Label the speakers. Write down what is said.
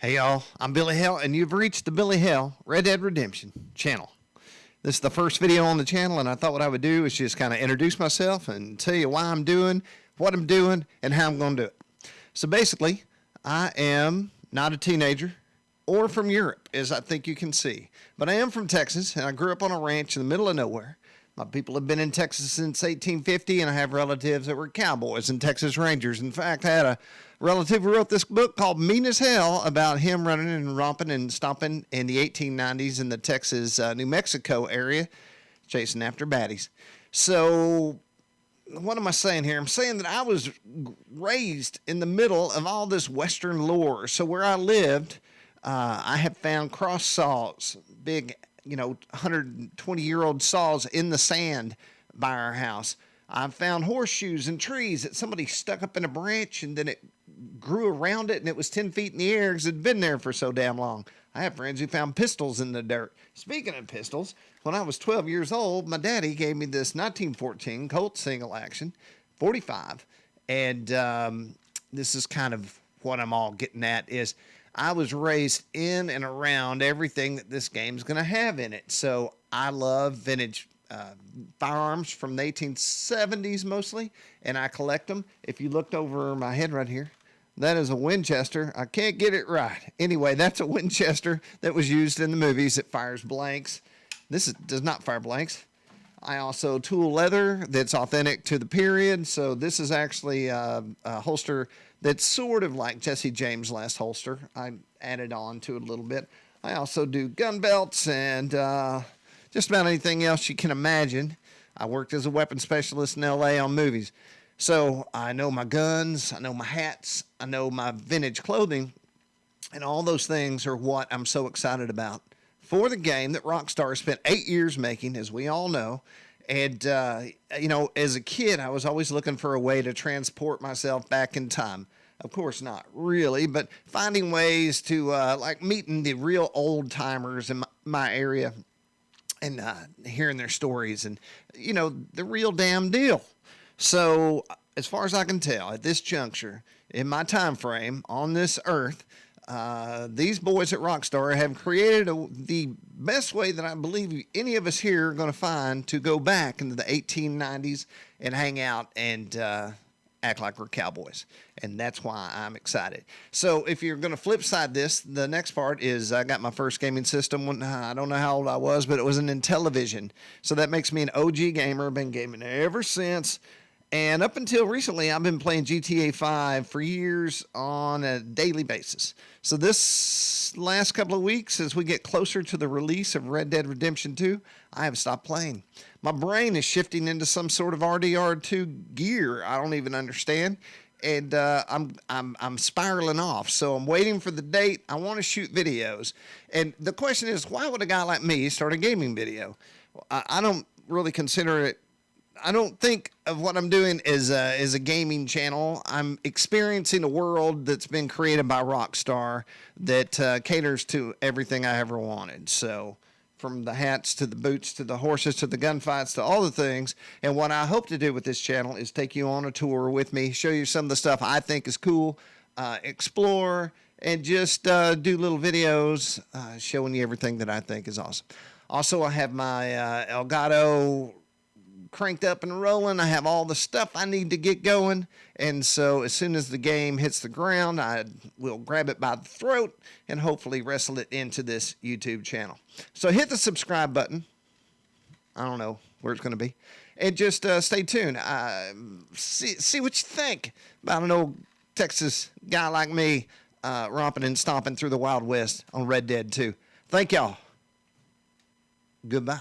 Speaker 1: Hey y'all, I'm BillyHell, and you've reached the BillyHell Red Dead Redemption channel. This is the first video on the channel, and I thought what I would do is just kind of introduce myself and tell you why I'm doing what I'm doing and how I'm going to do it. So basically, I am not a teenager or from Europe, as I think you can see, but I am from Texas, and I grew up on a ranch in the middle of nowhere. My people have been in Texas since 1850, and I have relatives that were cowboys and Texas Rangers. In fact, I had a relative who wrote this book called Mean as Hell about him running and romping and stomping in the 1890s in the Texas, New Mexico area, chasing after baddies. So what am I saying here? I'm saying that I was raised in the middle of all this Western lore. So where I lived, I have found cross saws, big 120-year-old saws in the sand by our house. I've found horseshoes and trees that somebody stuck up in a branch and then it grew around it and it was 10 feet in the air because it had been there for so damn long. I have friends who found pistols in the dirt. Speaking of pistols, when I was 12 years old, my daddy gave me this 1914 Colt single action 45. And this is kind of what I'm all getting at is I was raised in and around everything that this game's going to have in it. So I love vintage firearms from the 1870s mostly, and I collect them. If you looked over my head right here, that is a Winchester. I can't get it right. Anyway, that's a Winchester that was used in the movies. It fires blanks. Does not fire blanks. I also tool leather that's authentic to the period. So this is actually a holster that's sort of like Jesse James' last holster. I added on to it a little bit. I also do gun belts and just about anything else you can imagine. I worked as a weapons specialist in LA on movies. So I know my guns, I know my hats, I know my vintage clothing, and all those things are what I'm so excited about for the game that RockStar spent 8 years making, as we all know. And, as a kid, I was always looking for a way to transport myself back in time. Of course, not really, but finding ways to, like meeting the real old timers in my area and hearing their stories and, the real damn deal. So as far as I can tell, at this juncture, in my time frame on this earth, these boys at RockStar have created the best way that I believe any of us here are going to find to go back into the 1890s and hang out and act like we're cowboys. And that's why I'm excited. So if you're going to flip side this, the next part is I got my first gaming system when I don't know how old I was, but it was an Intellivision. So that makes me an OG gamer. Been gaming ever since. And up until recently, I've been playing GTA 5 for years on a daily basis. So this last couple of weeks, as we get closer to the release of Red Dead Redemption 2, I have stopped playing. My brain is shifting into some sort of RDR2 gear I don't even understand. And I'm spiraling off. So I'm waiting for the date. I want to shoot videos. And the question is, why would a guy like me start a gaming video? I don't really consider it. I don't think of what I'm doing as a gaming channel. I'm experiencing a world that's been created by RockStar that caters to everything I ever wanted. So from the hats to the boots to the horses to the gunfights to all the things. And what I hope to do with this channel is take you on a tour with me, show you some of the stuff I think is cool, explore, and just do little videos showing you everything that I think is awesome. Also, I have my Elgato cranked up and rolling. I have all the stuff I need to get going, and so as soon as the game hits the ground, I will grab it by the throat and hopefully wrestle it into this YouTube channel. So hit the subscribe button. I don't know where it's going to be, and just stay tuned. See what you think about an old Texas guy like me romping and stomping through the Wild West on Red Dead 2. Thank y'all. Goodbye.